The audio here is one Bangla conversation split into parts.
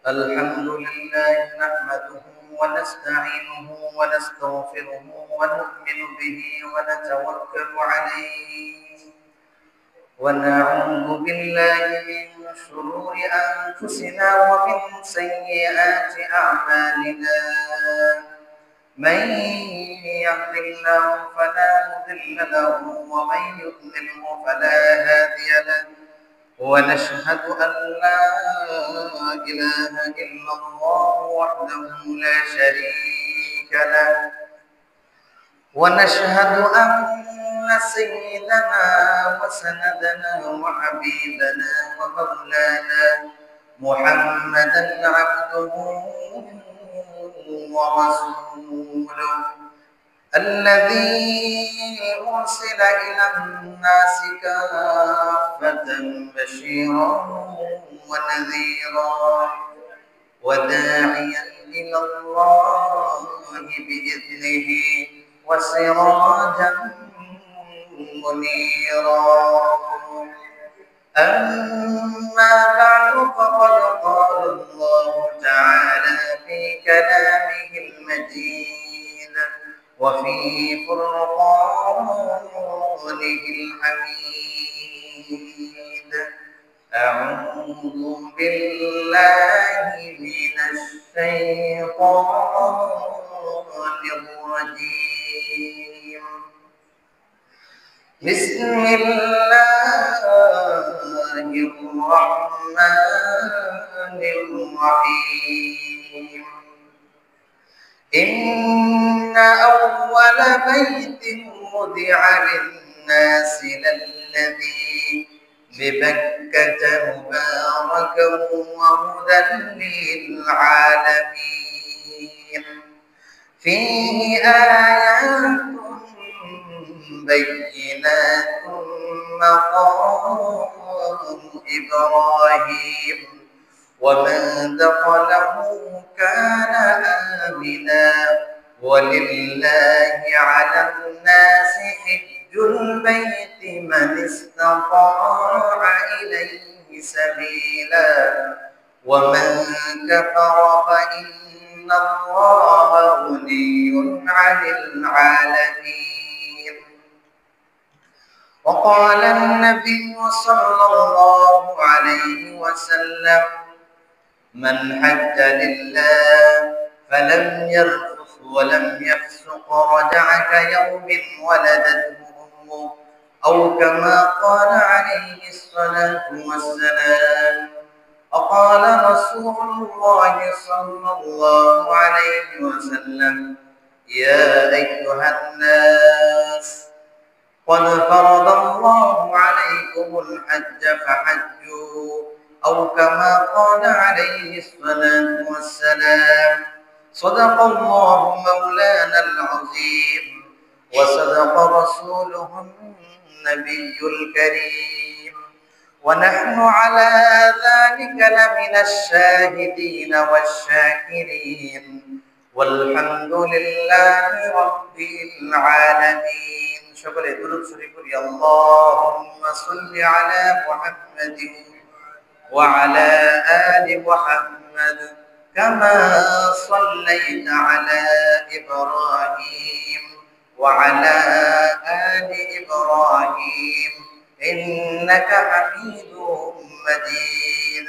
الحمد لله نحمده ونستعينه ونستغفره ونؤمن به ونتوكل عليه ونعوذ بالله من شرور أنفسنا ومن سيئات أعمالنا من يهد الله فلا مضل له ومن يضلله فلا هادي له ونشهد أن لا إله إلا الله وحده لا شريك له ونشهد أن سيدنا وسندنا وحبيبنا ومولانا محمدا عبده ورسوله الذي أرسل إلى الناس كافة بشيرا ونذيرا وداعيا إلى الله بإذنه وسراجا منيرا أما بعد فقد قال الله تعالى في كلامه المجيد وفي فرقانه الحميد أعوذ بالله من الشيطان الرجيم بسم الله الرحمن الرحيم إن أول بيت وضع للناس للذي ببكة مباركا وهدى للعالمين فيه آيات بينات مقام إبراهيم ومن دخله كان آمنا ولله على الناس حج البيت من استطاع إليه سبيلا ومن كفر فإن الله غني عن العالمين وقال النبي صلى الله عليه وسلم من حج لله فلم يرفث ولم يفسق رجع كيوم ولدته أمه أو كما قال عليه الصلاة والسلام وقال رسول الله صلى الله عليه وسلم يا أيها الناس قد فرض الله عليكم الحج فحجوا أو كما قال عليه الصلاة والسلام صدق الله مولانا العظيم وصدق رسوله النبي الكريم ونحن على ذلك لمن الشاهدين والشاكرين والحمد لله رب العالمين شكرا درود شريف اللهم صل على محمد وعلى آل محمد كما صليت على إبراهيم وعلى آل إبراهيم إنك حميد مجيد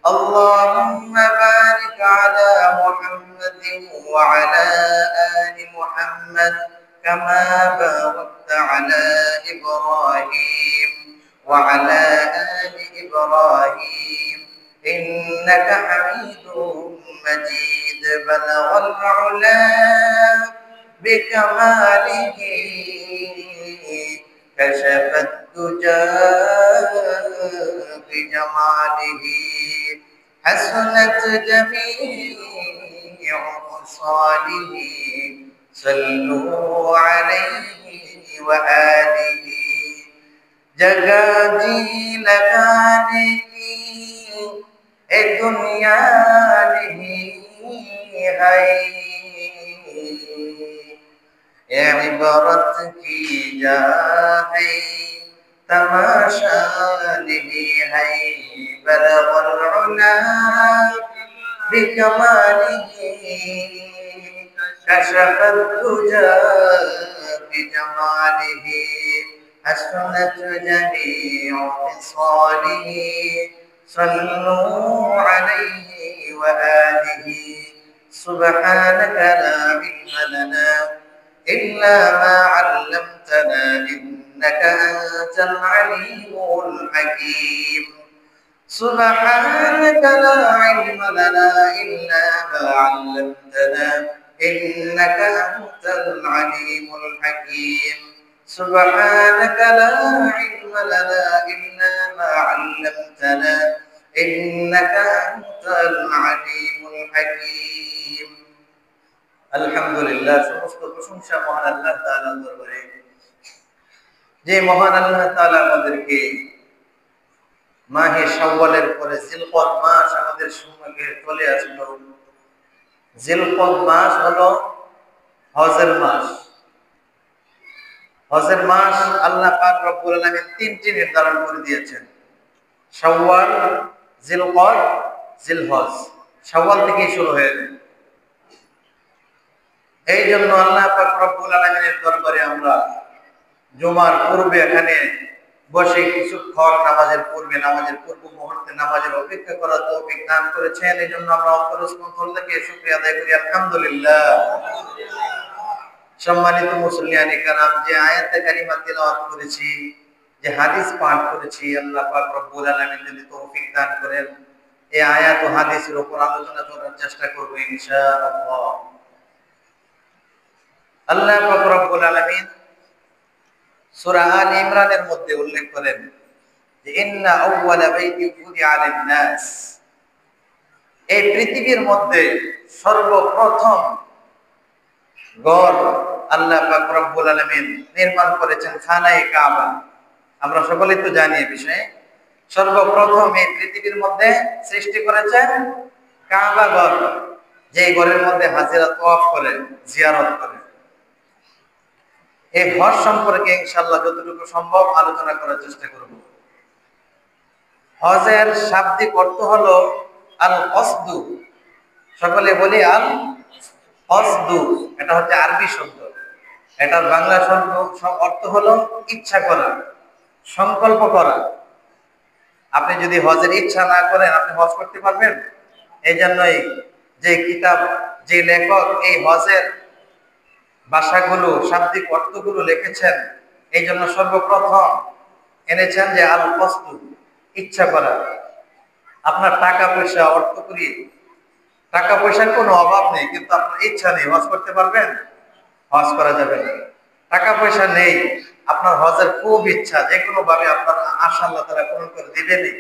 اللهم بارك على محمد وعلى آل محمد كما باركت على إبراهيم وعلى آل إبراهيم إنك حميد مجيد بلغ العلا بكماله كشف الدجى بجماله حسنت جميع خصاله صلوا عليه وآله जगाजी लगाने की ए दुनिया नहीं है ये इबारत की जा है तमाशा नहीं है बलगुल उला بكماله كشف الدجى بجماله حسنت جميع خصاله صلوا عليه وآله سبحانك لا علم لنا إلا ما علمتنا إنك أنت العليم الحكيم سبحانك لا علم لنا إلا ما علمتنا إنك أنت العليم الحكيم سبحانك لا علم لنا إلا ما علمتنا إنك أنت العليم الحكيم الحمد لله সমস্ত প্রশংসা মহান আল্লাহ তাআলার দরবারে যে মহান আল্লাহ তাআলা আমাদেরকে মাহে শাওয়ালের পরে জিলকদ মাস আমাদের সম্মুখে চলে আসলো। জিলকদ মাস হলো হজের মাস। হজের মাস আল্লাহ পাক রব্বুল আলামিন তিনটি নির্ধারণ করে দিয়েছেন, শাওয়াল, জিলকদ, জিলহজ। শাওয়াল থেকেই শুরু হয়ে যায়। এই জন্য আল্লাহ পাক রব্বুল আলামিনের দরবারে আমরা জুমার পূর্বে এখানে বসে কিছুক্ষণ নামাজের পূর্ব মুহূর্তে নামাজের অপেক্ষা করার তৌফিক দান করেছেন। এই জন্য আমরা অন্তরস্থল থেকে শুকরিয়া আদায় করি, আলহামদুলিল্লাহ। সম্মানিত মুসল্লিয়ানে কেরাম, যে আয়াতে কারিমা তিলাওয়াত করেছি, যে হাদিস পাঠ করেছি, আল্লাহ পাক রব্বুল আলামিন যদি তৌফিক দান করেন এই আয়াত ও হাদিসের উপর আলোচনা করার চেষ্টা করব ইনশাআল্লাহ। আল্লাহ পাক রব্বুল আলামিন সূরা আলে ইমরানের মধ্যে উল্লেখ করেন যে ইন্না আউওয়ালা বাইতিন ফুদিআ লিন-নাস, এই পৃথিবীর মধ্যে সর্বপ্রথম ঘর আল্লাহ পাক রব্বুল আলামিন নির্মাণ করেছেন খানায়ে কাবা। আমরা সকলেই তো জানি এই বিষয়ে। সর্বপ্রথম এই পৃথিবীর মধ্যে সৃষ্টি করেছেন কাবা ঘর, যে ঘরের মধ্যে হাজিরা তওয়াফ করে, জিয়ারত করে। এই হজ সম্পর্কে ইনশাআল্লাহ যতটুকু সম্ভব আলোচনা করার চেষ্টা করব। হজের শাব্দিক অর্থ হলো আল কসদু। সকলে বলি আল কসদু। এটা হচ্ছে আরবি শব্দ। এটার বাংলা শব্দ অর্থ হলো ইচ্ছা করা, সংকল্প করা। আপনি যদি হজের ইচ্ছা না করেন আপনি হজ করতে পারবেন? এই জন্যই যে কিতাব, যে লেখক এই হজের ভাষাগুলো, শাব্দিক অর্থগুলো লিখেছেন, এই জন্য সর্বপ্রথম এনেছেন যে আল কসদু, ইচ্ছা করা। আপনার টাকা পয়সা, অর্থ করি, টাকা পয়সার কোনো অভাব নেই, কিন্তু আপনার ইচ্ছা নেই, হজ করতে পারবেন? হজ করা যাবে না। টাকা পয়সা নেই, আপনার হজের খুব ইচ্ছা, যে কোনো ভাবে আপনার আশা আল্লাহ তাআলা পূরণ করে দিবেনই,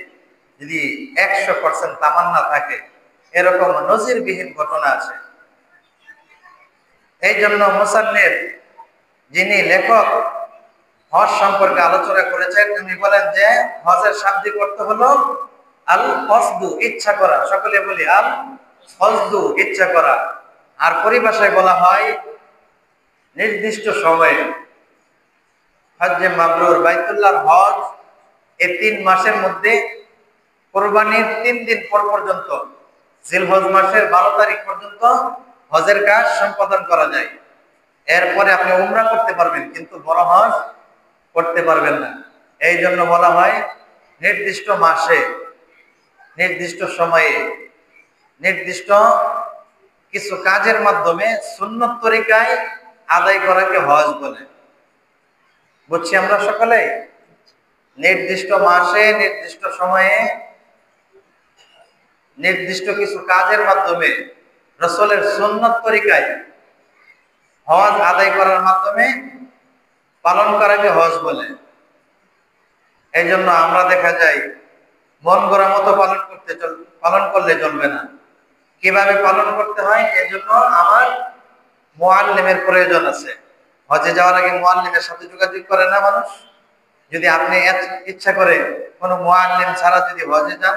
যদি 100% তামান্না থাকে। এরকম নজিরবিহীন ঘটনা আছে। এই জন্য মুসান্নিফ, যিনি লেখক, হজ সম্পর্কে আলোচনা করেছেন, তিনি বলেন যে হজের শাব্দিক অর্থ হলো আল কসদু, ইচ্ছা করা। সকলে বলি আল কসদু, ইচ্ছা করা। আর পরিভাষায় বলা হয় নির্দিষ্ট সময়ে। হজ্জে মাবরুর, বাইতুল্লাহর হজ এই 3 মাসের মধ্যে কুরবানির 3 দিন পর পর্যন্ত, জিলহজ মাসের 12 তারিখ পর্যন্ত হজের কাজ সম্পাদন করা যায়। এরপরে আপনি উমরা করতে পারবেন, কিন্তু বড় হজ করতে পারবেন না। এই জন্য বলা হয় নির্দিষ্ট মাসে, নির্দিষ্ট সময়ে, নির্দিষ্ট কিছু কাজের মাধ্যমে সুন্নত তরিকায় আদায় করাকে হজ বলে। বুঝছি আমরা সকলে? নির্দিষ্ট মাসে, নির্দিষ্ট সময়ে, নির্দিষ্ট কিছু কাজের মাধ্যমে রাসূলের সুন্নত তরিকায় হজ আদায় করার মাধ্যমে পালন করাকে হজ বলে। এই জন্য আমরা দেখা যায় মন গড়া মতো পালন করলে চলবে না। কিভাবে পালন করতে হয়, এজন্য আমার মুআল্লিমের প্রয়োজন আছে। হজে যাওয়ার আগে মুআল্লিমের সাথে যোগাযোগ করে না মানুষ? যদি আপনি ইচ্ছা করে কোনো মুআল্লিম ছাড়া যদি হজে যান,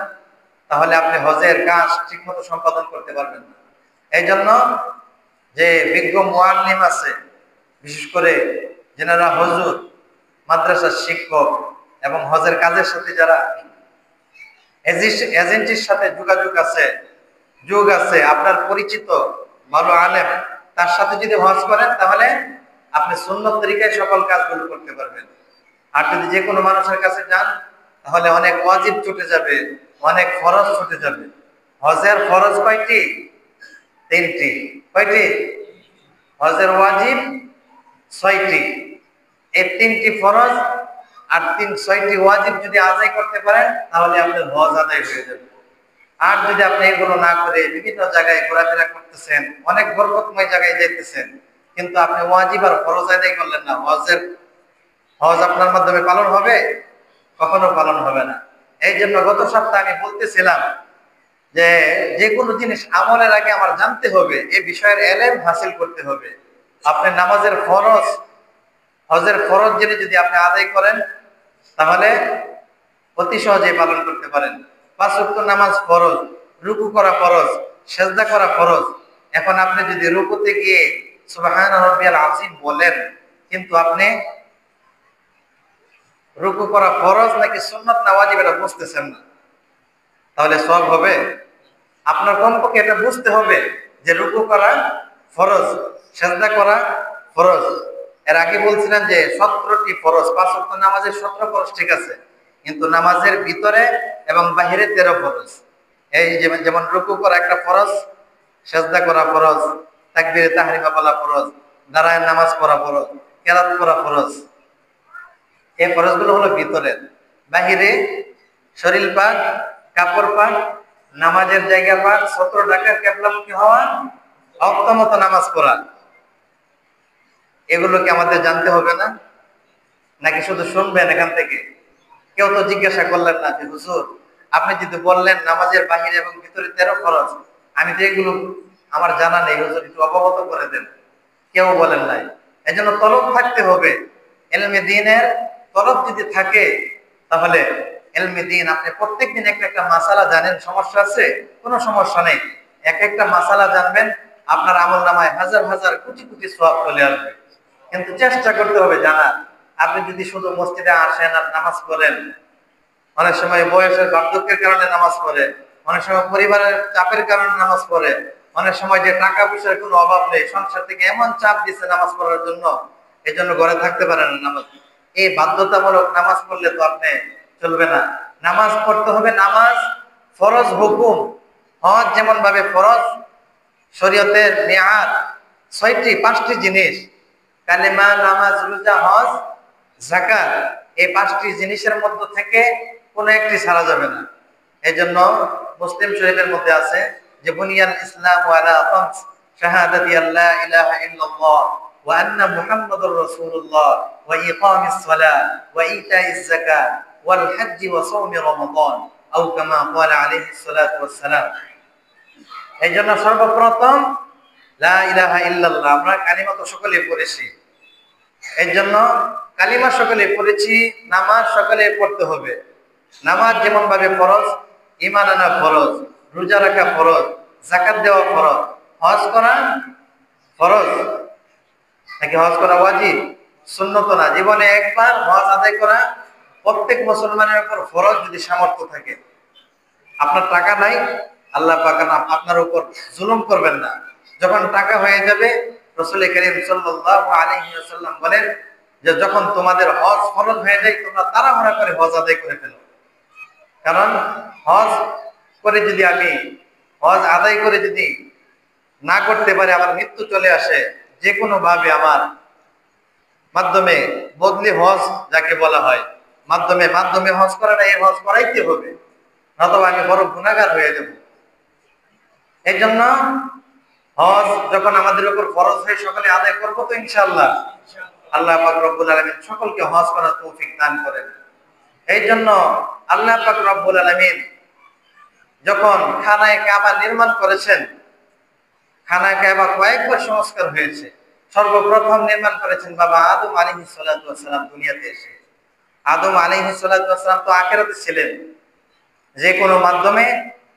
তাহলে আপনি হজের কাজ ঠিকমতো সম্পাদন করতে পারবেন না। এই জন্য যে বিজ্ঞ মুআল্লিম আছে, বিশেষ করে যারা হুজুর, মাদ্রাসার শিক্ষক এবং হজের কাজের সাথে যারা এজেন্সির সাথে যোগাযোগ আছে, যুগ আছে, আপনার পরিচিত ভালো আলেম, তার সাথে যদি হজ করেন তাহলে আপনি সুন্নত তরিকায় সকল কাজগুলো করতে পারবেন। আর যদি যে কোনো মানুষের কাছে যান তাহলে অনেক ওয়াজিব ছুটে যাবে, অনেক ফরজ ছুটে যাবে। হজের ফরজ কয়টি? তিনটি। কয়টি? হজের ওয়াজিব 6টি। এই 3টি ফরজ আর 6টি ওয়াজিব যদি আদায় করতে পারেন তাহলে আপনার হজ আদায় হয়ে যাবে। আর যদি আপনি এগুলো না করে বিভিন্ন জায়গায় ঘোরাফেরা করতেছেন, অনেক বরকতময় জায়গায় যাইতেছেন, কিন্তু আপনি ওয়াজিব আর ফরজ আদায় করলেন না, হজ আপনার মাধ্যমে পালন হবে? কখনো পালন হবে না। এই জন্য গত সপ্তাহে আমি বলতেছিলাম যে যে কোনো জিনিস আমলের আগে আমার জানতে হবে, এই বিষয়ের এলেম হাসিল করতে হবে। আপনি নামাজের ফরজ, হজের ফরজ জেনে যদি আপনি আদায় করেন তাহলে অতি সহজেই পালন করতে পারেন। 5 ওয়াক্ত নামাজ ফরজ, রুকু করা ফরজ, সেজদা করা ফরজ। এখন আপনি যদি রুকুতে গিয়ে সুবহানা রাব্বিয়াল আযীম বলেন, কিন্তু আপনি রুকু করা ফরজ নাকি সুন্নাত না ওয়াজিব এটা বুঝতেছেন না, তাহলে সব হবে? আপনার কমপক্ষে এটা বুঝতে হবে যে রুকু করা ফরজ, সেজদা করা ফরজ। এর আগে বলছিলেন যে 17টি ফরজ, 5 ওয়াক্ত নামাজের 17 ফরজ, ঠিক আছে, কিন্তু নামাজের ভিতরে এবং বাহিরে 13 ফরজ। এই যেমন রুকু করা একটা ফরজ, সেজদা করা ফরজ, তাকবীরে তাহরিমা বলা ফরজ, দাঁড়ায় নামাজ পড়া ফরজ, কেরাত করা ফরজ। এই ফরজগুলো হলো ভিতরের। বাহিরে শরীর পাক, কাপড় পাক, নামাজের জায়গা পাক, 17 রাকাত কিবলামুখী হওয়া, ওয়াক্ত মতো নামাজ পড়া, এগুলো কি আমাদের জানতে হবে না? নাকি শুধু শুনবেন এখান থেকে? কেউ তো জিজ্ঞাসা করলেন না যে হুজুর আপনি যদি বললেন নামাজের বাহিরে এবং ভিতরে 13 ফরজ, আমি তো এগুলো আমার জানা নেই, হুজুর একটু অবগত করে দেন। কেউ বলেন নাই। এজন্য তলব থাকতে হবে। ইলমে দ্বীনের তলব যদি থাকে তাহলে ইলমে দ্বীন আপনি প্রত্যেকদিন একটা একটা মাসালা জানেন, সমস্যা আছে? কোনো সমস্যা নেই। এক একটা মাসালা জানবেন, আপনার আমলনামায় হাজার হাজার কোটি কোটি সওয়াব চলে আসবে। কিন্তু চেষ্টা করতে হবে জানার। আপনি যদি শুধু মসজিদে আসেন আর নামাজ পড়েন, অনেক সময় বয়সের বার্ধক্যের কারণে নামাজ পড়ে, অনেক সময় পরিবারের চাপের কারণে নামাজ পড়ে, অনেক সময় যে টাকা পয়সার কোনো অভাব নেই, সংসার থেকে এমন চাপ দিচ্ছে নামাজ পড়ার জন্য, এই জন্য ঘরে থাকতে পারেন না নামাজ। এই বাধ্যতামূলক নামাজ পড়লে তো আপনি চলবে না। নামাজ পড়তে হবে, নামাজ ফরজ হুকুম। হজ যেমন ভাবে ফরজ, শরীয়তের মেয়াদ 6টি, 5টি জিনিস, কালেমা, নামাজ, রোজা, হজ, যাকাত, এই 5টি জিনিসের মধ্যে থেকে কোনো একটি ছাড়া যাবে না। এই জন্য মুসলিম শরীফের মধ্যে আছে যে বুনিয়াল ইসলাম আলা খামস, শাহাদাতি আল্লা ইলাহা ইল্লাল্লাহ ওয়া আন্না মুহাম্মাদুর রাসূলুল্লাহ ওয়া ইকামিস সালাহ ওয়া ইতাইজ যাকাত ওয়াল হজ্জ ওয়া সাওমি রমাদান আও কামা ক্বালা আলাইহিস সালাতু ওয়াস সালাম। এই জন্য সর্বপ্রথম লা ইলাহা ইল্লাল্লাহ, আমরা কালিমা তো সকলে পড়েছি, এই জন্য কালিমা সকলে পড়েছি, নামাজ সকলে পড়তে হবে। নামাজ যেমন ভাবে ফরজ, ঈমান আনা ফরজ, রোজা রাখা ফরজ, যাকাত দেওয়া ফরজ, হজ করা ফরজ নাকি হজ করা ওয়াজিব? সুন্নত না। জীবনে একবার হজ আদায় করা প্রত্যেক মুসলমানের উপর ফরজ, যদি সামর্থ্য থাকে। আপনার টাকা নাই, আল্লাহ পাক আপনার উপর জুলুম করবেন না। যখন টাকা হয়ে যাবে, রাসূল কারীম সাল্লাল্লাহু আলাইহি ওয়াসাল্লাম বলেন যে যখন তোমাদের হজ ফরজ হয়ে যায় তোমরা তাড়াহুড়া করে হজ আদায় করে ফেলো। কারণ হজ করে যদি আমি হজ আদায় করে যদি না করতে পারি, আমার মৃত্যু চলে আসে, যে কোনো ভাবে আমার মাধ্যমে বদলি হজ যাকে বলা হয়, মাধ্যমে হজ করাটা, এই হজ করাইতে হবে, নতুবা আমি বড় গুনাহগার হয়ে যাব। এই জন্য হজ যখন আমাদের উপর ফরজ হয় সকলে আদায় করবো তো ইনশাআল্লাহ। আল্লাহ পাক রব্বুল আলামিন সকলকে হজ করার তৌফিক দান করেন। এই জন্য আল্লাহ পাক রব্বুল আলামিন যখন খানায়ে কাবা নির্মাণ করেছেন, খানায়ে কাবা কয়েকবার সংস্কার হয়েছে। সর্বপ্রথম নির্মাণ করেছেন বাবা আদম আলাইহিস সালাতু ওয়াস সালাম দুনিয়াতে এসে। আদম আলাইহিস সালাতু ওয়াস সালাম তো আখিরাতে ছিলেন, যে কোনো মাধ্যমে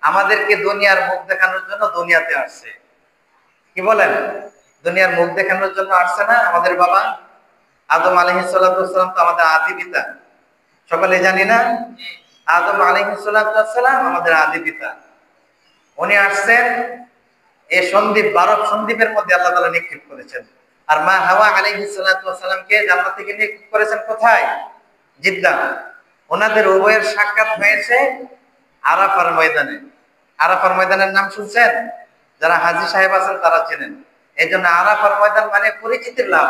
আমাদেরকে দুনিয়ার মুখ দেখানোর জন্য দুনিয়াতে আসছে। কি বলেন? দুনিয়ার মুখ দেখানোর জন্য আসছে না আমাদের বাবা আদম আলাইহিস সালাতু ওয়াস সালাম? তো আমাদের আদি পিতা, সকলে জানি না? আদম আলাইহিস সালাতু ওয়াস সালাম আমাদের আদি পিতা। উনি আসছেন এই সন্দ্বীপ, ভারত সন্দ্বীপের মধ্যে আল্লাহ তাআলা নিক্ষেপ করেছেন। আর মা হাওয়া আলাইহিস সালাতু ওয়াস সালামকে জান্নাত থেকে নিক্ষেপ করেছেন কোথায়? জিদ্দা। ওনাদের উভয়ের সাক্ষাৎ হয়েছে আরাফার ময়দানে। আরাফার ময়দানের নাম শুনছেন? যারা হাজী সাহেব আছেন তারা চেনেন। এই জন্য আরাফার ময়দান মানে পরিচিতির লাভ।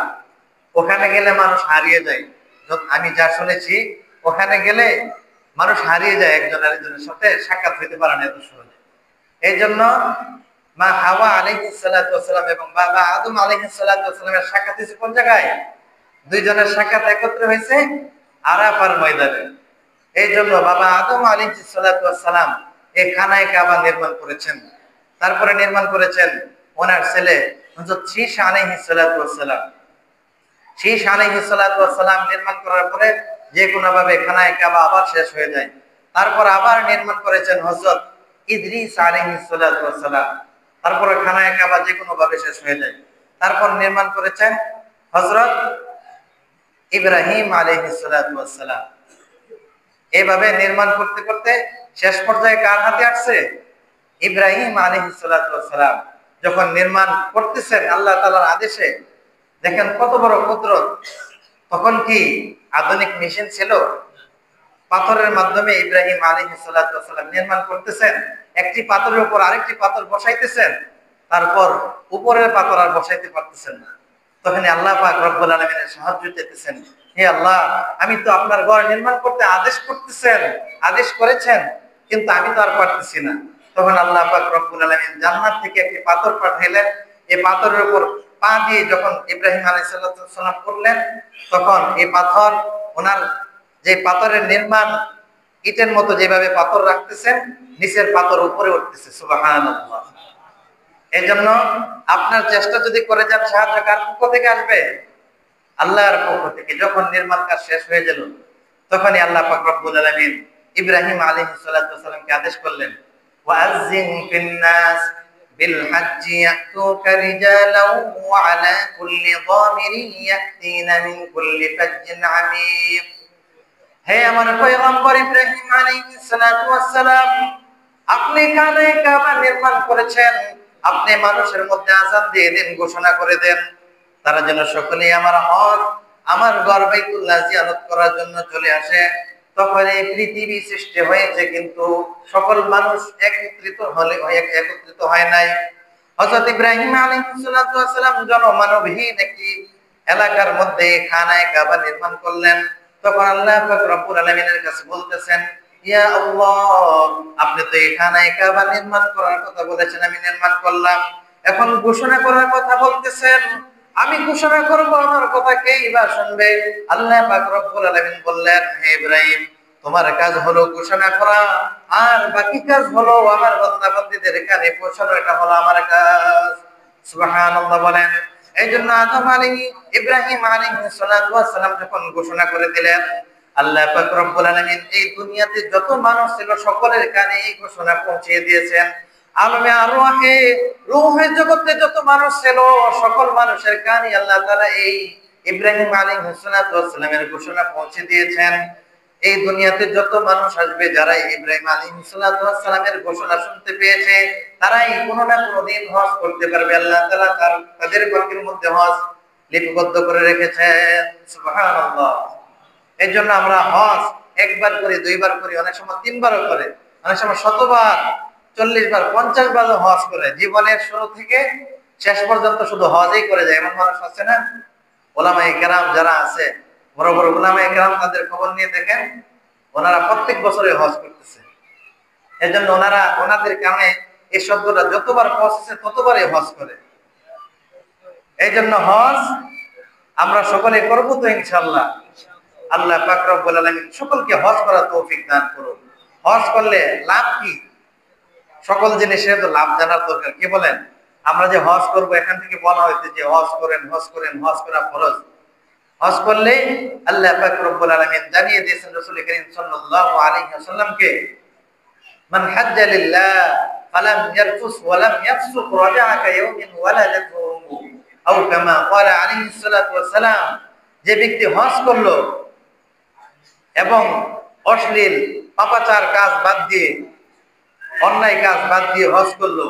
ওখানে গেলে মানুষ হারিয়ে যায়। আমি যা শুনেছি, ওখানে গেলে মানুষ হারিয়ে যায়, একজন আরেকজনের সাথে সাক্ষাৎ হইতে পারে না এত সহজে। এই জন্য মা হাওয়া আলাইহিস সালাতু ওয়াস সালাম এবং বাবা আদম আলাইহিস সালাতু ওয়াস সালামের সাক্ষাৎ হয়েছে কোন জায়গায়? দুইজনের সাক্ষাৎ একত্রে হয়েছে আরাফার ময়দানে। এই জন্য বাবা আদম আলাইহিস সালাতু ওয়াস সালাম এই খানায়ে কাবা নির্মাণ করেছেন। তারপরে নির্মাণ করেছেন ওনার ছেলে হযরত শীশ আলাইহিস সালাতু ওয়াস সালাম। শীশ আলাইহিস সালাতু ওয়াস সালাম নির্মাণ করার পরে যে কোনো ভাবে খানায়ে কাবা আবার শেষ হয়ে যায়। তারপর আবার নির্মাণ করেছেন হযরত ইদ্রিস আলাইহিস সালাতু ওয়াস সালাম। তারপরে খানায়ে কাবা যে কোনো ভাবে শেষ হয়ে যায়। তারপর নির্মাণ করেছেন হযরত ইব্রাহিম আলাইহিস সালাতু ওয়াস সালাম। এইভাবে নির্মাণ করতে করতে শেষ পর্যায়ে কার হাতে আসছে? ইব্রাহিম আলাইহিস সালাতু ওয়াস সালাম। যখন নির্মাণ করতেছেন আল্লাহ তাআলার আদেশে, দেখেন কত বড় কুদরত। তখন কি আধুনিক মেশিন ছিল? পাথরের মাধ্যমে ইব্রাহিম আলাইহিস সালাতু ওয়াস সালাম নির্মাণ করতেছেন। একটি পাথরের উপর আরেকটি পাথর বসাইতেছেন, তারপর উপরের পাথর আর বসাইতে পারতেছেন না। তখন আল্লাহ পাক রব্বুল আলামিনের সাহায্য চেয়েছেন, হে আল্লাহ, আমি তো আপনার ঘর নির্মাণ করতে আদেশ করতেছেন, আদেশ করেছেন, কিন্তু আমি তো আর পারতেছি না। তখন আল্লাহ পাক রব্বুল আলামিন জান্নাত থেকে একটি পাথর পাঠাইলেন। এই পাথরের উপর পা দিয়ে যখন ইব্রাহিম আলাইহিস সালাম করলেন, তখন এই পাথর ওনার যে পাথরের নির্মাণ ইটের মতো যেভাবে পাথর রাখতেছেন, নিচের পাথর উপরে উঠতেছে। সুবহানাল্লাহ। এই জন্য আপনার চেষ্টা যদি করে যান, সাহায্য কার পক্ষ থেকে আসবে? আল্লাহর পক্ষ থেকে। যখন নির্মাণ কাজ শেষ হয়ে গেল, তখনই আল্লাহ পাক রব্বুল আলামিন ইব্রাহিম আলাইহিস সালাতু ওয়াস সালামকে আদেশ করলেন, ওয়াজ্জিন ফিন-নাস বিল-হাজ্জ ইয়াতুকা রিজালান ওয়া আলা কুল্লি যামিরিন ইয়াতিনা মিন কুল্লি ফাজ্জিন আমিক। হে আমার পয়গম্বর ইব্রাহিম আলাইহিস সালাতু ওয়াস সালাম, আপনি খানায়ে কাবা নির্মাণ করেছেন, আপনি মানুষের মধ্যে আযান দিয়ে দেন, ঘোষণা করে দেন, তারা যেন সকলেই আমার হজ, আমার ঘর বাইতুল্লাহ জিয়ারত করার জন্য চলে আসে। তখন এই পৃথিবী সৃষ্টি হয়েছে, কিন্তু সকল মানুষ একত্রিত হয় নাই। হযরত ইব্রাহিম আলাইহিস সালাতু ওয়াস সালাম জনমানবহীন একটি এলাকার মধ্যে খানায়ে কাবা নির্মাণ করলেন। তখন আল্লাহ পাক রব্বুল আলামিনের কাছে বলতেছেন, ইয়া আল্লাহ, আপনি তো এই খানায়ে কাবা নির্মাণ করার কথা বলেছেন, আমি নির্মাণ করলাম। এখন ঘোষণা করার কথা বলতেছেন, আমি ঘোষণা করব, আমার কথা কেই বা শুনবে? আল্লাহ পাক রব্বুল আলামিন বললেন, হে ইব্রাহিম, তোমার কাজ হলো ঘোষণা করা, আর বাকি কাজ হলো আমার বান্দা বান্দীদের কানে পৌঁছানো। এটা হলো আমার কাজ। সুবহানাল্লাহ বলেন। এই জন্য ইব্রাহিম আলাইহিস সালাতু ওয়াস সালাম যখন ঘোষণা করে দিলেন, আল্লাহ পাক রব্বুল আলামিন এই দুনিয়াতে যত মানুষ ছিল সকলের কানে এই ঘোষণা পৌঁছে দিয়েছেন। আলমে আরওয়াহে, রূহে জগতে যত মানুষ ছিল সকল মানুষের কানে আল্লাহ তাআলা এই ইব্রাহিম আলাইহিস সালাতু ওয়াস সালামের ঘোষণা পৌঁছে দিয়েছেন। এই দুনিয়াতে যত মানুষ আসবে, যারা ইব্রাহিম আলাইহিস সালাতু ওয়াস সালামের ঘোষণা শুনতে পেয়েছে, তারাই কোনো না কোনো দিন হজ করতে পারবে। আল্লাহ তাআলা তাদের ভাগ্যের মধ্যে হজ লিপিবদ্ধ করে রেখেছেন। সুবহানাল্লাহ। এই জন্য আমরা হজ একবার করি, দুইবার করি, অনেক সময় তিনবারও করে, অনেক সময় 100 বার, 40 বার, 50 বার হজ করে। জীবনের শুরু থেকে শেষ পর্যন্ত শুধু হজই করে যায়, এমন মানুষ আছে না? ওলামায়ে কেরাম যারা আছে, বড় বড় ওলামায়ে কেরাম, তাদের খবর নিয়ে দেখেন, ওনারা প্রত্যেক বছরে হজ করতেছে। এই জন্য ওনাদের কারণে এই শব্দটা যতবার পৌঁছেছে ততবারই হজ করে। এই জন্য হজ আমরা সকলে করবো তো ইনশাআল্লাহ। আল্লাহ পাক রব্বুল আলামিন সকলকে হজ করার তৌফিক দান করুন। হজ করলে লাভ কি? সকল জিনিসের তো লাভ জানার দরকার। কি বলেন? আমরা যে হজ করব, এখান থেকে বলা হয়েছে যে হজ করেন, হজ করেন, হজ করা ফরজ। হজ করলে আল্লাহ পাক রব্বুল আলামিন জানিয়ে দিয়েছেন রাসূল করিম সাল্লাল্লাহু আলাইহি ওয়াসাল্লামকে, মান হাজ্জা লিল্লাহ ফালাম ইয়ারফুস ওয়া লাম ইয়াফসুক রাজা'a কায়াউমিন ওয়ালাদাতহু আও কামা ক্বালা আলাইহিস সালাতু ওয়াস সালাম। যে ব্যক্তি হজ করলো এবং অশ্লীল পাপাচার কাজ বাদ দিয়ে অন্যায় কাজ বাদ দিয়ে হজ করলো,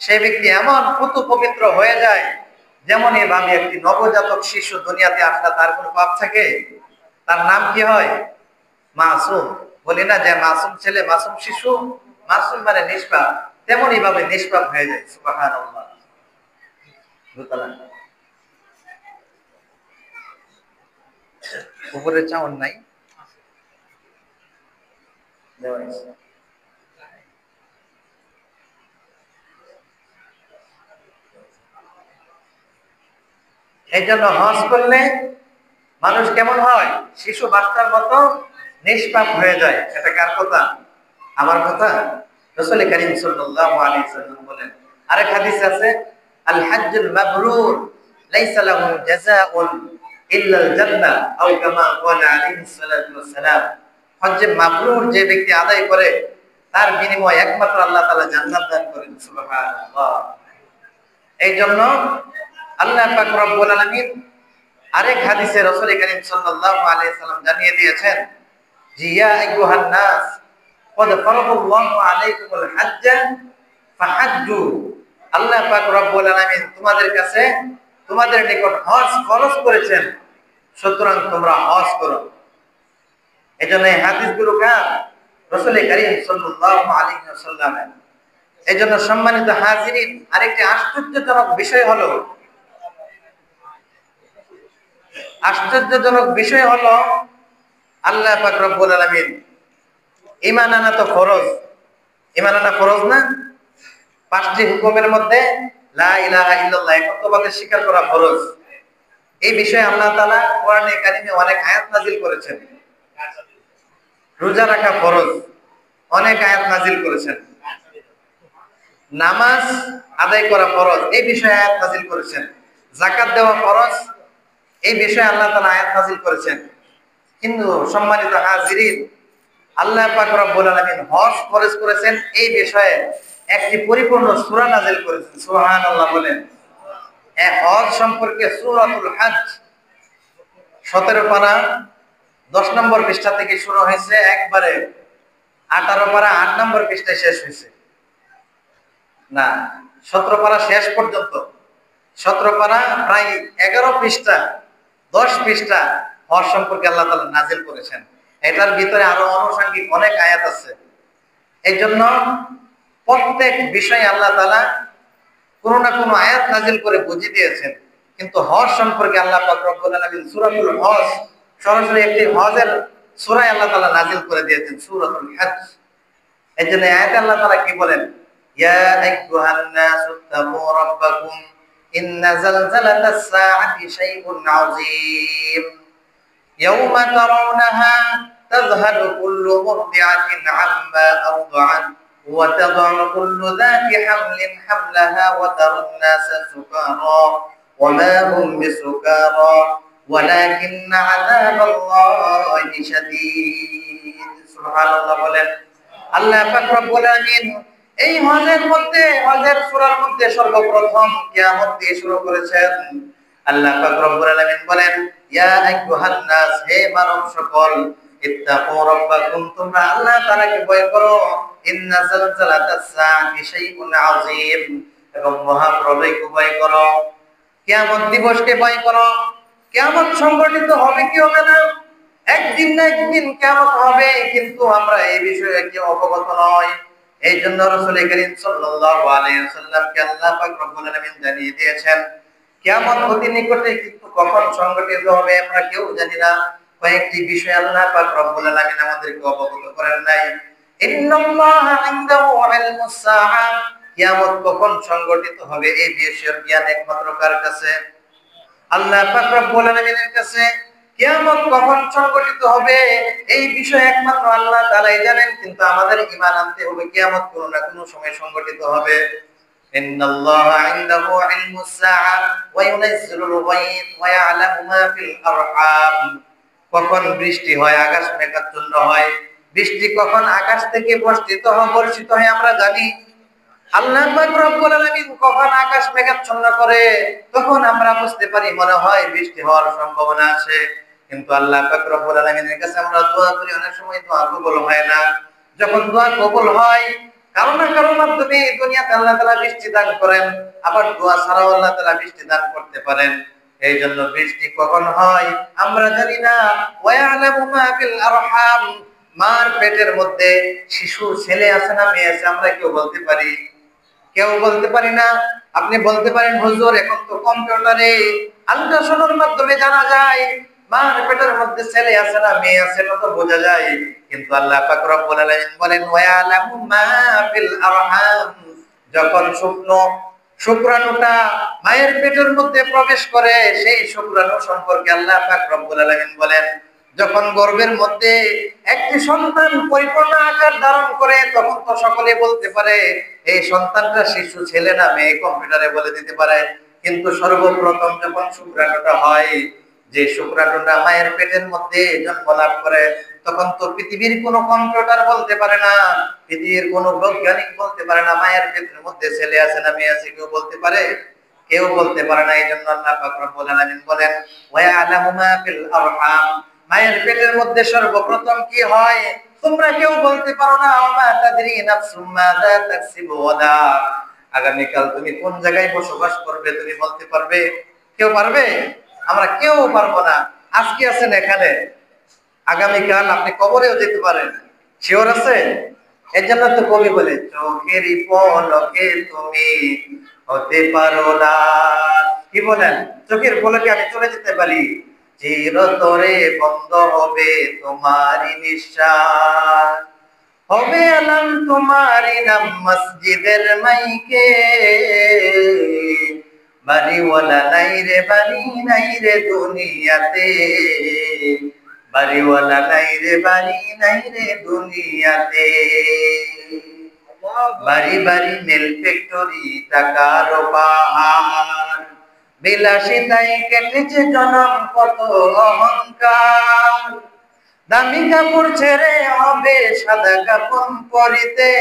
সেই ব্যক্তি এমন পুতু পবিত্র হয়ে যায় যেমন এভাবে একটি নবজাতক শিশু দুনিয়াতে আসলে তার কোনো পাপ থাকে? তার নাম কি হয়? মাসুম। বলি না যে মাসুম ছেলে, মাসুম শিশু, মাসুম মানে নিষ্পাপ, তেমনই ভাবে নিষ্পাপ হয়ে যায়। সুবহানাল্লাহ। উপরে চাউন নাই দেওয়া আছে। এই জন্য হজ করলে মানুষ কেমন হয়? শিশু বাচ্চার মতো নিষ্পাপ হয়ে যায়। এটা কার কথা? আমার কথা। রাসূল কারীম সাল্লাল্লাহু আলাইহি ওয়াসাল্লাম বলেন, আরেক হাদিস আছে, আল হাজ্জুল মাবরুর লাইসা লাহু জাযাউন ইল্লা আল জান্নাহ আও কামা ক্বালা আলাইহিস সালাতু ওয়াস সালাম। হজ্জে মাবরুর যে ব্যক্তি আদায় করে তার বিনিময়ে একমাত্র আল্লাহ তাআলা জান্নাত দান করেন। সুবহানাল্লাহ। এই জন্য আল্লাহ পাক রব্বুল আলামিন আরেক হাদিসে রাসূল কারীম সাল্লাল্লাহু আলাইহি ওয়াসাল্লাম জানিয়ে দিয়েছেন, জিয়া আইয়ুহান নাস ক্বাদ ফারাদাল্লাহু আলাইকুমুল হাজ্জ ফাহাজ্জু। আল্লাহ পাক রব্বুল আলামিন তোমাদের কাছে, তোমাদের নিকট হজ ফরজ করেছেন, সুতরাং তোমরা হজ করো। এজন্য এই হাদিসগুলো কার? রাসূল কারীম সাল্লাল্লাহু আলাইহি ওয়াসাল্লামের। এজন্য সম্মানিত হাজিরিন, আরেকটি আশ্চর্যজনক বিষয় হলো আল্লাহ পাক রব্বুল আলামিন ঈমান আনা তো ফরজ, ঈমান আনা ফরজ না? পাঁচটি হুকুমের মধ্যে লা ইলাহা ইল্লাল্লাহ, একত্ববাদের স্বীকার করা ফরজ। এই বিষয়ে আল্লাহ তাআলা কোরআনে কারিমে অনেক আয়াত নাযিল করেছেন। রোজা রাখা ফরজ, অনেক আয়াত নাযিল করেছেন। নামাজ আদায় করা ফরজ, এই বিষয়ে আয়াত নাযিল করেছেন। যাকাত দেওয়া ফরজ, এই বিষয়ে আল্লাহ তাআলা আয়াত নাযিল করেছেন। কিন্তু সম্মানিত হাজিরিন, আল্লাহ পাক রব্বুল আলামিন হজ ফরজ করেছেন, এই বিষয়ে একটি পরিপূর্ণ সূরা নাযিল করেছেন। সুবহানাল্লাহ বলেন। এই হজ সম্পর্কে সূরাতুল হজ 17 পারা 10 নম্বর পৃষ্ঠা থেকে শুরু হয়েছে, একবারে 18 পারা 8 নম্বর পৃষ্ঠায় শেষ হয়েছে। না, 17 পারা শেষ পর্যন্ত, 17 পারা প্রায় 11 পৃষ্ঠা, 10 পৃষ্ঠা হজ সম্পর্কে আল্লাহ তাআলা নাযিল করেছেন। এটার ভিতরে আরো আনুষঙ্গিক অনেক আয়াত আছে। এই জন্য প্রত্যেক বিষয়ে আল্লাহ তাআলা কোন না কোন আয়াত নাযিল করে বুঝিয়ে দিয়েছেন। কিন্তু হজ সম্পর্কে আল্লাহ পাক রব্বুল আলামিন সূরাতুল হজ, সরাসরি একটি হজের সূরা আল্লাহ তাআলা নাযিল করে দিয়েছেন, সূরাতুল হজ। এজন্য আয়াতে আল্লাহ তাআলা কি বলেন? ইয়া আইয়ুহান নাসু তাকু রাব্বাকুম ইন্না যালজালাতাস সাআতি শাইউন আযীম ইয়াওমা তারাওনাহা তাযহালু কুল্লু মুরদি'াতিন আম্মা আরদা'at ওয়া তাদ'u কুল্লু যাতি হামলিন হামলাহা ওয়া তারান নাসা সুকারা ওয়া মা হুম বিসুকারা ওয়ালাকিন্না আযাবাল্লাহি শাদীদ। সুবহানাল্লাহ বলেন। আল্লাহ পাক রব্বুল আলামিন এই হজের মধ্যে, হজের সূরার মধ্যে সর্বপ্রথম কিয়ামত দিয়ে শুরু করেছেন। আল্লাহ পাক রব্বুল আলামিন বলেন, ইয়া আইয়ুহান নাস, হে মানব সকল, ইত্তাকু রাব্বাকুম, তোমরা আল্লাহ তাআলাকে ভয় করো। ইন্না যালজালাতাস সাআতি শাইউন আযীম, এবং মহাপ্রলয়কে ভয় করো, কিয়ামত দিবসকে ভয় করো। কিয়ামত সংঘটিত হবে কি হবে না? একদিন না একদিন কিয়ামত হবে, কিন্তু আমরা এই বিষয়ে কেউ অবগত নয়। এই জন্য রাসূল কারীম সাল্লাল্লাহু আলাইহি ওয়াসাল্লামকে আল্লাহ পাক রব্বুল আলামিন জানিয়ে দিয়েছেন কিয়ামত অতি নিকটে, কিন্তু কখন সংঘটিত হবে আমরা কেউ জানি না। কয়েকটি বিষয় আল্লাহ পাক রব্বুল আলামিন আমাদেরকে অবগত করেন নাই। ইন্নাল্লাহা ইনদাহু ইলমুস সাআ, কিয়ামত কখন সংঘটিত হবে এই বিষয়ের জ্ঞান একমাত্র কার কাছে? আল্লাহ পাক রব্বুল আলামিনের কাছে। কিয়ামত কখন সংঘটিত হবে এই বিষয়ে একমাত্র আল্লাহ তাআলাই জানেন, কিন্তু আমাদের ঈমান আনতে হবে কিয়ামত কোন না কোন সময় সংঘটিত হবে। ইন্নাল্লাহা ইনদাহু ইলমুস সাআ ওয়া ইউনাজ্জিলুল গায়থ ওয়া ইয়ালামু মা ফিল আরহাম। কখন বৃষ্টি হয়, আকাশ মেঘাচ্ছন্ন হয়, বৃষ্টি কখন আকাশ থেকে বর্ষিত হয় আমরা জানি। আল্লাহ পাক রব্বুল আলামিন কখন আকাশ মেঘাচ্ছন্ন করে তখন আমরা বুঝতে পারি, মনে হয় বৃষ্টি হওয়ার সম্ভাবনা আছে। কিন্তু আল্লাহ পাক রব্বুল আলামিনের কাছে আমরা দোয়া করি, অনেক সময় দোয়া কবুল হয় না। যখন দোয়া কবুল হয় কারো না কারোর মাধ্যমে দুনিয়াতে আল্লাহ তাআলা বৃষ্টি দান করেন, আবার দোয়া ছাড়াও আল্লাহ তাআলা বৃষ্টি দান করতে পারেন। এই জন্য বৃষ্টি কখন হয় আমরা জানি না। ওয়ায়ালামু মা ফিল আরহাম, মার পেটের মধ্যে শিশু ছেলে আছে না মেয়ে আছে আমরা কেউ বলতে পারি? কেউ বলতে পারি না। আপনি বলতে পারেন হুজুর এখন তো কম্পিউটারে আল্ট্রাসাউন্ডের মাধ্যমে জানা যায় মার পেটের মধ্যে ছেলে আছে না মেয়ে আছে, এটা তো বোঝা যায়। কিন্তু আল্লাহ পাক রব্বুল আলামিন বলেন ওয়ায়ালামু মা ফিল আরহাম, যখন শুক্রাণুটা মায়ের পেটের মধ্যে প্রবেশ করে সেই শুক্রাণু সম্পর্কে আল্লাহ পাক রব্বুল আলামিন বলেন যখন গর্ভের মধ্যে একটি সন্তান পরিপূর্ণ আকার ধারণ করে তখন তো সকলে বলতে পারে এই সন্তানটা শিশু ছেলে না মেয়ে, কম্পিউটারে বলে দিতে পারে। কিন্তু সর্বপ্রথম যখন শুক্রাণুটা হয়, যে শুক্রাণুটা মায়ের পেটের মধ্যে জন্ম লাভ করে, তখন তো পৃথিবীর কোনো কম্পিউটার বলতে পারে না, পৃথিবীর কোনো বৈজ্ঞানিক বলতে পারে না মায়ের পেটের মধ্যে ছেলে আছে না মেয়ে আছে, কেউ বলতে পারে? কেউ বলতে পারে না। এই জন্য আল্লাহ পাক রব্বুল আলামিন বলেন ওয়ায়ালামু মা ফিল আরহাম, মায়ের পেটের মধ্যে সর্বপ্রথম কি হয় তোমরা কেউ বলতে পারো না। ওমা তাদরি নাফসুম মাযা তাকসিবু গাদা, আগামীকাল তুমি কোন জায়গায় বসবাস করবে তুমি বলতে পারবে? কেউ পারবে? আমরা কেউ পারবো না। আজকে আছেন এখানে, আগামীকাল আপনি কবরেও যেতে পারেন, শিওর আছে? এর জন্য তো কবি বলে চোখেরই পলকে তুমি হতে পারো না। কি বলেন? চোখের পলকে আমি চলে যেতে পারি, চিরতরে বন্ধ হবে তোমারই নিঃশ্বাস, হবে আলাম তোমারই নাম মসজিদের মাইকে, বাড়িওয়ালা নাই রে বাড়ি নাই রে দুনিয়াতে, বাড়িওয়ালা নাই রে বাড়ি নাই রে দুনিয়াতে, বাড়ি বাড়ি মিল ফ্যাক্টরি টাকার পাহাড়, বিলাসিতায় কেটেছে জনম কত অহংকার, দামি কাপড় ছেড়ে হবে সাদা কাপড় পরিতে,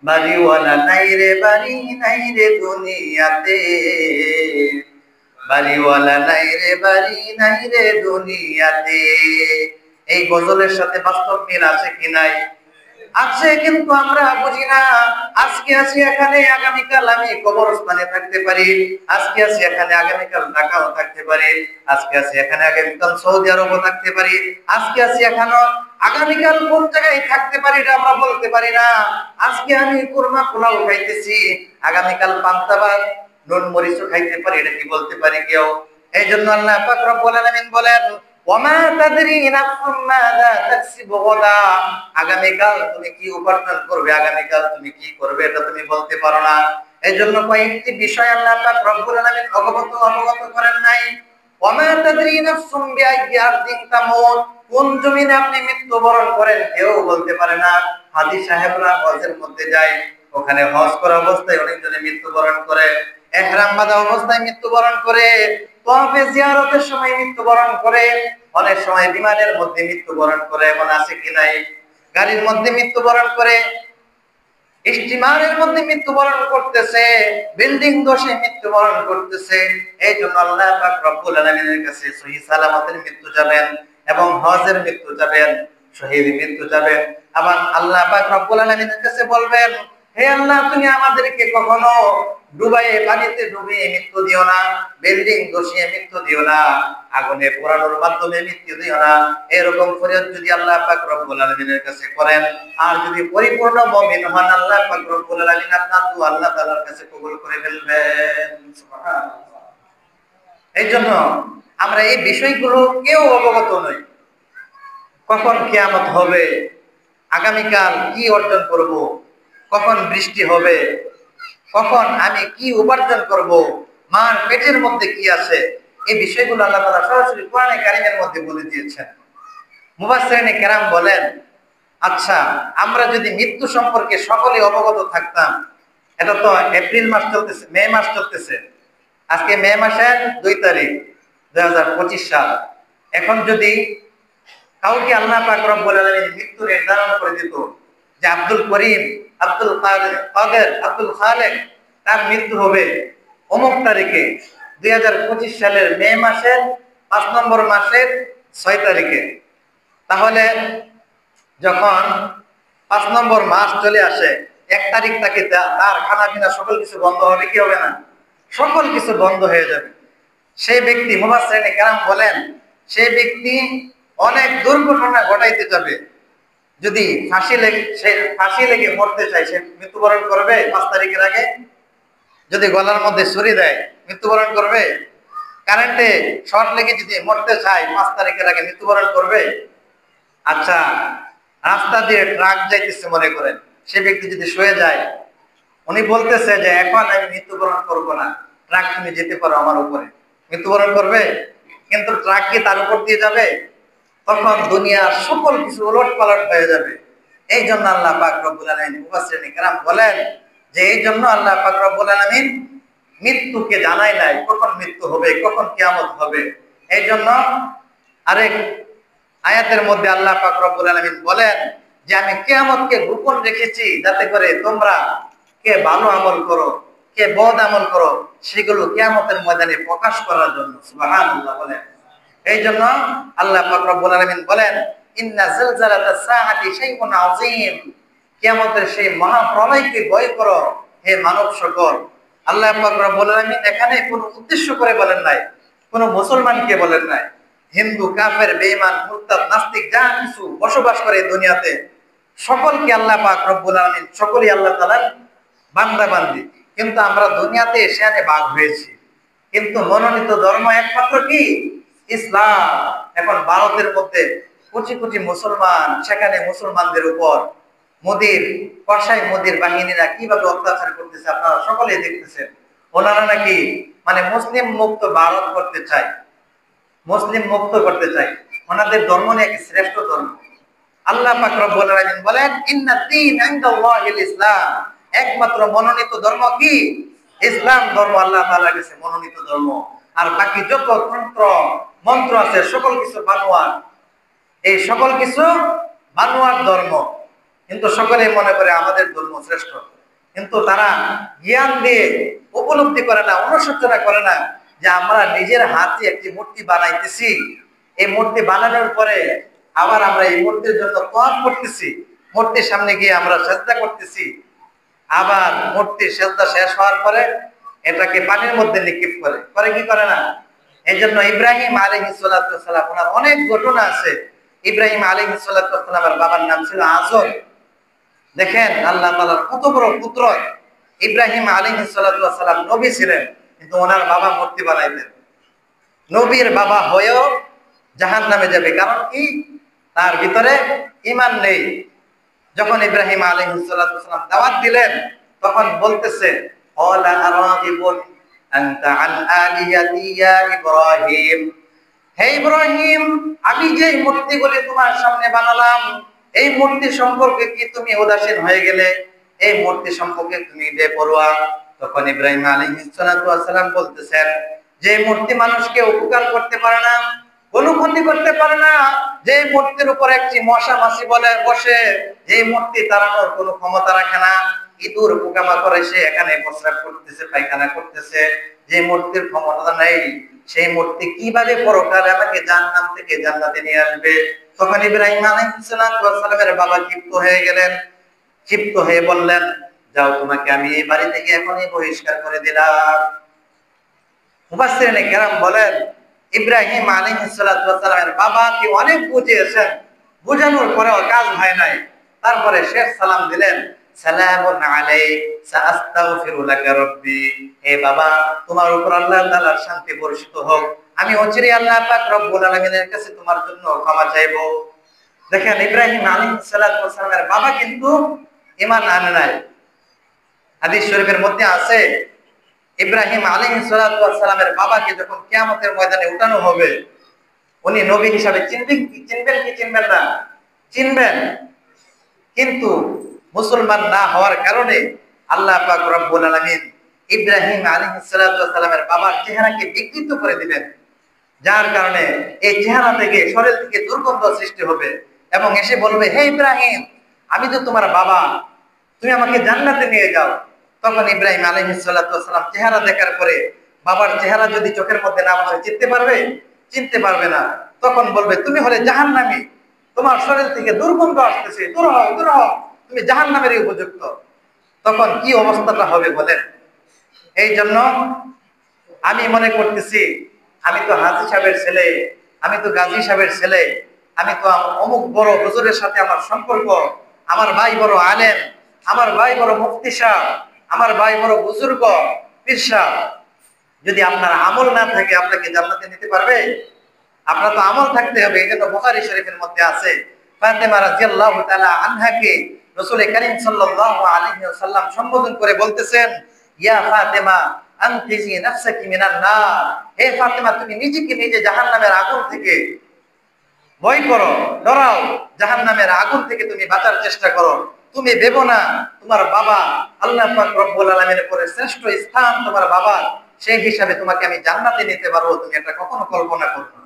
বাড়িওয়ালা নাই রে বাড়ি নাই রে দুনিয়াতে, বাড়িওয়ালা নাই রে বাড়ি নাই রে দুনিয়াতে। এই গজলের সাথে বাস্তব মিল আছে কি নাই? আছে, কিন্তু আমরা বুঝি না। আজকে আছি এখানে, আগামীকাল আমি কবরস্থানে থাকতে পারি, আজকে আছি এখানে আগামীকাল ঢাকাও থাকতে পারি, আজকে আছি এখানে আগামীকাল সৌদি আরবও থাকতে পারি, আজকে আছি এখানে আগামীকাল কোন জায়গায় থাকতে পারি এটা আমরা বলতে পারি না। আজকে আমি কুরমা পোলাও খাইতেছি, আগামীকাল পান্তা ভাত নুন মরিচও খাইতে পারি, এটা কি বলতে পারি কেউ? এই জন্য আল্লাহ পাক রব্বুল আলামিন বলেন ওয়ামা তাদরি নাফসুম মাযা তাকসিবু গাদা, আগামীকাল তুমি কি উপার্জন করবে, আগামীকাল তুমি কি করবে এটা তুমি বলতে পারো না। এই জন্য কয়েকটি বিষয় আল্লাহ পাক রব্বুল আলামিন অবগত করেন নাই। ওয়ামা তাদরি নাফসুম বিআইয়ি আরদিন তামুত, কোন জমিনে আপনি মৃত্যুবরণ করেন কেউ বলতে পারে না। হাজী সাহেবরা হজের মধ্যে যায়, ওখানে হজ করা অবস্থায় অনেকজনে মৃত্যুবরণ করে, ইহরাম বাঁধা অবস্থায় মৃত্যুবরণ করে, তওয়াফে জিয়ারতের সময় মৃত্যুবরণ করে, অনেক সময় বিমানের মধ্যে মৃত্যুবরণ করে, এমন আছে কি নাই? গাড়ির মধ্যে মৃত্যুবরণ করে, স্টিমারের মধ্যে মৃত্যুবরণ করতেছে, বিল্ডিং দোষে মৃত্যুবরণ করতেছে। এই জন্য আল্লাহ পাক রব্বুল আলামিনের কাছে সহি সালামতের মৃত্যু যাবেন এবং হজের মৃত্যু যাবেন, শহীদ মৃত্যু যাবেন। আবার আল্লাহ পাক রব্বুল আলামিনের কাছে বলবেন হে আল্লাহ তুমি আমাদেরকে কখনো ডুবাইয়ে পানিতে ডুবিয়ে মৃত্যু দিও না, বিল্ডিং ধসিয়ে মৃত্যু দিও না, আগুনে পোড়ানোর মাধ্যমে মৃত্যু দিও না। এরকম ফরিয়াদ যদি আল্লাহ পাক রব্বুল আলামিনের কাছে করেন আর যদি পরিপূর্ণ মুমিন হন, আল্লাহ পাক রব্বুল আলামিন আপনার দোয়া আল্লাহ তাআলার কাছে কবুল করে ফেলবেন। সুবহানাল্লাহ। এই জন্য আমরা এই বিষয়গুলো কেউ অবগত নই। কখন কিয়ামত হবে, আগামীকাল কি অর্জন করব, কখন বৃষ্টি হবে, কখন আমি কি উপার্জন করব, মার পেটের মধ্যে কি আছে, এই বিষয়গুলো আল্লাহ তাআলা সরাসরি কোরআনে কারীমের মধ্যে বলে দিয়েছেন। মুফাসসিরিনে কেরাম বলেন আচ্ছা আমরা যদি মৃত্যু সম্পর্কে সকলে অবগত থাকতাম, এটা তো এপ্রিল মাস চলতেছে, মে মাস চলতেছে, আজকে মে মাসের 2 তারিখ 2025 সাল। এখন যদি কাউকে আল্লাহ পাক রব্বুল আলামিন মৃত্যু নির্ধারণ করে দিত যে আব্দুল করিম, আব্দুল কাদের, আব্দুল খালেক তার মৃত্যু হবে অমুক তারিখে 2025 সালের মে মাসের 5 নম্বর মাসের 6 তারিখে, তাহলে যখন 5 নম্বর মাস চলে আসে, 1 তারিখ থেকে তার খানা পিনা সকল কিছু বন্ধ হবে কি হবে না? সকল কিছু বন্ধ হয়ে যাবে। সেই ব্যক্তি, মুফাসসিরিনে কেরাম বলেন, সেই ব্যক্তি অনেক দুর্ঘটনা ঘটাইতে যাবে। যদি ফাঁসি লেগে মরতে চায়, সে মৃত্যুবরণ করবে 5 তারিখের আগে? যদি গলার মধ্যে ছুরি দেয়, মৃত্যুবরণ করবে? কারেন্টে শর্ট লেগে যদি মরতে চায় 5 তারিখের আগে, মৃত্যুবরণ করবে? আচ্ছা, রাস্তা দিয়ে ট্রাক যাইতেছে মনে করেন, সে ব্যক্তি যদি শুয়ে যায়, উনি বলতেছে যে এখন আমি মৃত্যুবরণ করব না, ট্রাক তুমি যেতে পারো আমার উপরে, মৃত্যুবরণ করবে? কিন্তু ট্রাক কি তার উপর দিয়ে যাবে? তখন দুনিয়ার সকল কিছু উলটপালট হয়ে যাবে। এই জন্য আল্লাহ পাক রব্বুল আলামিন, মুফাসসিরিনে কেরাম বলেন যে এই জন্য আল্লাহ পাক রব্বুল আলামিন মৃত্যুকে জানাই নাই কখন মৃত্যু হবে, কখন কিয়ামত হবে। এই জন্য আরেক আয়াতের মধ্যে আল্লাহ পাক রব্বুল আলামিন বলেন যে আমি কিয়ামতকে গোপন রেখেছি, যাতে করে তোমরা কে ভালো আমল করো, কে বদ আমল করো, সেগুলো কিয়ামতের ময়দানে প্রকাশ করার জন্য। সুবহানাল্লাহ বলেন। এই জন্য আল্লাহ পাক রব্বুল আলামিন বলেন ইন্না জিলজালাতাস সাআতি শাইউন আযীম, কিয়ামতের সেই মহাপ্রলয়কে ভয় করো হে মানব সকল। আল্লাহ পাক রব্বুল আলামিন এখানে কোনো উদ্দেশ্য করে বলেন নাই, কোনো মুসলমানকে বলেন নাই। হিন্দু, কাফের, বেঈমান, মুরতাদ, নাস্তিক যা কিছু বসবাস করে দুনিয়াতে, সকলকে আল্লাহ পাক রব্বুল আলামিন, সকলেই আল্লাহ তাআলার বান্দা বান্দি। কিন্তু আমরা দুনিয়াতে এসে ভাগ হয়েছি, কিন্তু মনোনীত ধর্ম একমাত্র কি? ইসলাম। এখন ভারতের মধ্যে কোটি কোটি মুসলমান, সেখানে মুসলমানদের উপর মোদির বাহিনীরা কিভাবে অত্যাচার করতেছে আপনারা সকলেই দেখতেছেন। ওনারা নাকি মানে মুসলিম মুক্ত ভারত করতে চায়, মুসলিম মুক্ত করতে চায়। ওনাদের ধর্ম নাকি শ্রেষ্ঠ ধর্ম। আল্লাহ পাক রব্বুল আলামিন বলেন ইন্নাদ-দীন ইনদাল্লাহিল ইসলাম, একমাত্র মনোনীত ধর্ম কি? ইসলাম ধর্ম আল্লাহ তাআলার কাছে মনোনীত ধর্ম। আর বাকি যত তন্ত্র মন্ত্র আছে সকল কিছু বানোয়াট, এই সকল কিছু বানোয়াট ধর্ম। কিন্তু সকলে মনে করে আমাদের ধর্ম শ্রেষ্ঠ, কিন্তু তারা জ্ঞান দিয়ে উপলব্ধি করে না, অনুশোচনা করে না যে আমরা নিজের হাতে একটি মূর্তি বানাইতেছি। এই মূর্তি বানানোর পরে আবার আমরা এই মূর্তির জন্য তওয়াফ করতেছি, মূর্তির সামনে গিয়ে আমরা সিজদা করতেছি। আবার মূর্তি সিজদা শেষ হওয়ার পরে এটাকে পানির মধ্যে নিক্ষেপ করে কি করে না? এই জন্য ইব্রাহিম আলাইহিস সালাতু ওয়াস সালাম, ওনার অনেক ঘটনা আছে। ইব্রাহিম আলাইহিস সালাতু ওয়াস সালামের বাবার নাম ছিল আযর। দেখেন আল্লাহ তাআলার কত বড় পুত্র। ইব্রাহিম আলাইহিস সালাতু ওয়াস সালাম নবী ছিলেন, কিন্তু ওনার বাবা মূর্তি বানাইতেন। নবীর বাবা হয়েও জাহান্নামে যাবে, কারণ কি? তার ভিতরে ঈমান নেই। যখন ইব্রাহিম আলাইহিস সালাতু ওয়াস সালাম দাওয়াত দিলেন, তখন বলতেছে ক্বালা আরাগিবুন আনতা আন আলিয়াতি ইয়া ইব্রাহিম, হে ইব্রাহিম, আমি যে মূর্তিগুলি তোমার সামনে বানালাম, এই মূর্তি সম্পর্কে কি তুমি উদাসীন হয়ে গেলে? এই মূর্তি সম্পর্কে তুমি বেপরোয়া? তখন ইব্রাহিম আলাইহিস সালাতু ওয়াস সালাম বলতেছেন যে মূর্তি মানুষকে উপকার করতে পারে না, কোনো ক্ষতি করতে পারে না, যে মূর্তির উপর একটি মশা মাছি বসে, যে মূর্তি তাড়ানোর কোনো ক্ষমতা রাখে না, ইঁদুর পোকামাকড় এসে এখানে প্রস্রাব করতেছে, পায়খানা করতেছে, যে মূর্তির ক্ষমতা নেই, সেই মূর্তি কিভাবে পরকালে আমাকে জাহান্নাম থেকে জান্নাতে নিয়ে আসবে? তখন ইব্রাহিম আলাইহিস সালামের বাবা ক্ষিপ্ত হয়ে গেলেন, ক্ষিপ্ত হয়ে বললেন, যাও, তোমাকে আমি এই বাড়ি থেকে এখনই বহিষ্কার করে দিলাম। মুফাসসিরিনে কেরাম বলেন ইব্রাহিম আলাইহিস সালামের বাবাকে অনেক বুঝিয়েছেন, বুঝানোর পরেও কাজ হয় নাই। তারপরে শেষ সালাম দিলেন, সালামুন আলাইক সাআস্তাগফিরু লাকা রাব্বি, হে বাবা, তোমার উপর আল্লাহ তাআলার শান্তি বর্ষিত হোক, আমি অচিরেই আল্লাহ পাক রব্বুল আলামিনের কাছে তোমার জন্য ক্ষমা চাইবো। দেখেন ইব্রাহিম আলাইহিস সালামের বাবা কিন্তু ঈমান আনে নাই। হাদিস শরীফের মধ্যে আছে ইব্রাহিম আলাইহিস সালামের বাবাকে যখন কিয়ামতের ময়দানে উঠানো হবে, উনি নবী হিসাবে চিনবেন কি চিনবেন না? চিনবেন। কিন্তু মুসলমান না হওয়ার কারণে আল্লাহ পাক রব্বুল আলামিন ইব্রাহিম আলাইহিস সালামের বাবার চেহারাকে বিকৃত করে দিবেন, যার কারণে এই চেহারা থেকে, শরীর থেকে দুর্গন্ধ সৃষ্টি হবে এবং এসে বলবে, হে ইব্রাহিম, আমি তো তোমার বাবা, তুমি আমাকে জান্নাতে নিয়ে যাও। তখন ইব্রাহিম আলাইহিস সালাম চেহারা দেখার পরে, বাবার চেহারা যদি চোখের মধ্যে না বসে চিনতে পারবে? চিনতে পারবে না। তখন বলবে, তুমি হলে জাহান্নামী, তোমার শরীর থেকে দুর্গন্ধ আসতেছে, দূর হও, দূর হও, তুমি জাহান্নামেরই উপযুক্ত, তখন কি অবস্থাটা হবে বলেন? এই জন্য আমি মনে করতেছি, আমি তো হাজী সাহেবের ছেলে, আমি তো গাজী সাহেবের ছেলে, আমি তো অমুক বড় হুজুরের সাথে আমার সম্পর্ক, আমার ভাই বড় আলেম, আমার ভাই বড় মুফতি সাহেব, আমার ভাই বড় বুজুর্গ পীর সাহেব। যদি আপনার আমল না থাকে আপনাকে জান্নাতে নিতে পারবে? আপনার তো আমল থাকতে হবে। এই জন্য বুখারী শরীফের মধ্যে আছে, ফাতেমা রাদিয়াল্লাহু তাআলা আনহাকে রাসূল কারীম সাল্লাল্লাহু আলাইহি ওয়াসাল্লাম সম্বোধন করে বলতেছেন, ইয়া ফাতেমা আনকিজি নাফসাকি মিনান নার, হে ফাতেমা তুমি নিজেকে নিজে জাহান্নামের আগুন থেকে ভয় করো, ডরাও, জাহান্নামের আগুন থেকে তুমি বাঁচার চেষ্টা করো। তুমি ভেবো না তোমার বাবা আল্লাহ পাক রব্বুল আলামিনের পরে শ্রেষ্ঠ স্থান তোমার বাবা, সেই হিসাবে তোমাকে আমি জান্নাতে নিতে পারবো, তুমি এটা কখনো কল্পনা করো না।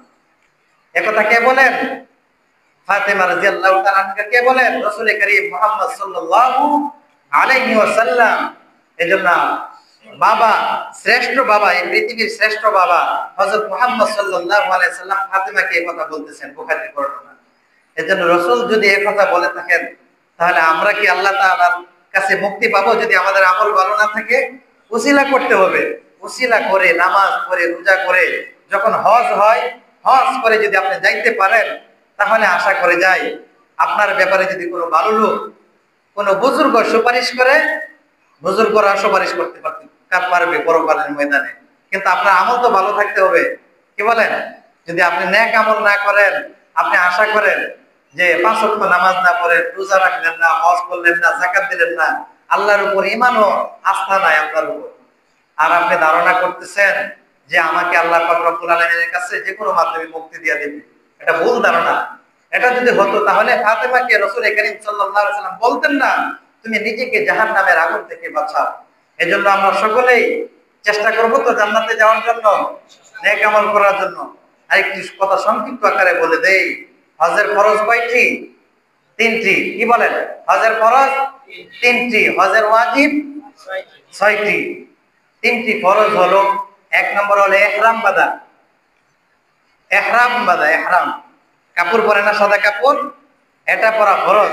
একথা কে বলেন? ফাতেমা রাদিয়াল্লাহু তাআলা আনহা কে বলেন? রাসূল কারীম মুহাম্মদ সাল্লাল্লাহু আলাইহি ওয়াসাল্লাম। এজন্য বাবা, শ্রেষ্ঠ বাবা, এই পৃথিবীর শ্রেষ্ঠ বাবা হযরত মুহাম্মদ সাল্লাল্লাহু আলাইহি ওয়াসাল্লাম ফাতেমাকে এই কথা বলতেছেন, বুখারীর বর্ণনা। এজন্য রাসূল যদি এই কথা বলে থাকেন, তাহলে আমরা কি আল্লাহ তাআলার কাছে মুক্তি পাবো যদি আমাদের আমল ভালো না থাকে? উসিলা করতে হবে, উসিলা করে নামাজ পড়ে রোজা করে যখন হজ হয়, হজ করে যদি আপনি যাইতে পারেন, তাহলে আশা করে যাই আপনার ব্যাপারে যদি কোনো ভালো লোক, কোনো বুজুর্গ সুপারিশ করে, বুজুর্গরা সুপারিশ করতে পারবে পরকালের ময়দানে। কিন্তু আপনার আমল তো ভালো থাকতে হবে, কি বলেন? যদি আপনি নেক আমল না করেন, আপনি আশা করেন যে 5 ওয়াক্ত নামাজ না পড়েন, রোজা রাখলেন না, হজ করলেন না, যাকাত দিলেন না, আল্লাহর উপর ঈমান ও আস্থা নাই আপনার উপর, আর আপনি ধারণা করতেছেন যে আমাকে আল্লাহ পাক রব্বুল আলামিনের কাছে যে কোনো মাধ্যমে মুক্তি দিয়ে দিবে, এটা ভুল ধারণা। এটা যদি হতো তাহলে ফাতেমাকে রাসূল কারীম সাল্লাল্লাহু আলাইহি ওয়াসাল্লাম বলতেন না তুমি নিজেকে জাহান্নামের আগুন থেকে বাঁচাও। এজন্য আমরা সকলেই চেষ্টা করব তো জান্নাতে যাওয়ার জন্য, নেক আমল করার জন্য। আরেকটি কথা সংক্ষিপ্ত আকারে বলে দেই, হজের ফরজ কয়টি? 3টি। কি বলেন? হজের ফরজ 3টি, হজের ওয়াজিব 6টি। 3টি ফরজ হলো, 1 নম্বর হলো ইহরাম বাঁধা, ইহরাম বাঁধা, ইহরাম কাপড় পরে না, সাদা কাপড়, এটা পরা ফরজ।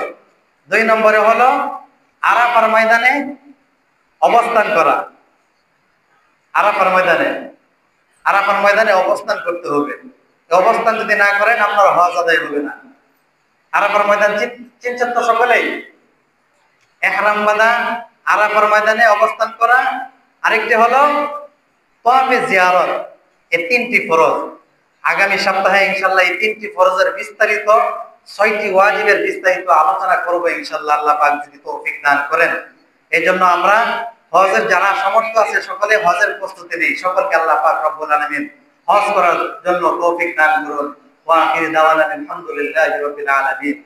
2 নম্বরে হলো আরাফার ময়দানে অবস্থান করা, আরাফার ময়দানে অবস্থান করতে হবে। অবস্থান যদি না করেন আপনার হজ আদায় হবে না। আরাফার ময়দান চিনছেন তো সকলেই? ইহরাম বাঁধা, আরাফার ময়দানে অবস্থান করা, আরেকটি হলো তাওয়াফে জিয়ারত। এই 3টি ফরজ। আগামী সপ্তাহে ইনশাআল্লাহ এই 3টি ফরজের বিস্তারিত, 6টি ওয়াজিবের বিস্তারিত আলোচনা করব ইনশাআল্লাহ, আল্লাহ পাক যদি তৌফিক দান করেন। এজন্য আমরা হজের যারা সামর্থ্য আছে সকলে হজের প্রস্তুতি নেই, সকলকে আল্লাহ পাক রব্বুল আলামিন হজ করার জন্য তৌফিক দান করুন। ওয়া আখির দাওয়ানা আলহামদুলিল্লাহি রাব্বিল আলামিন।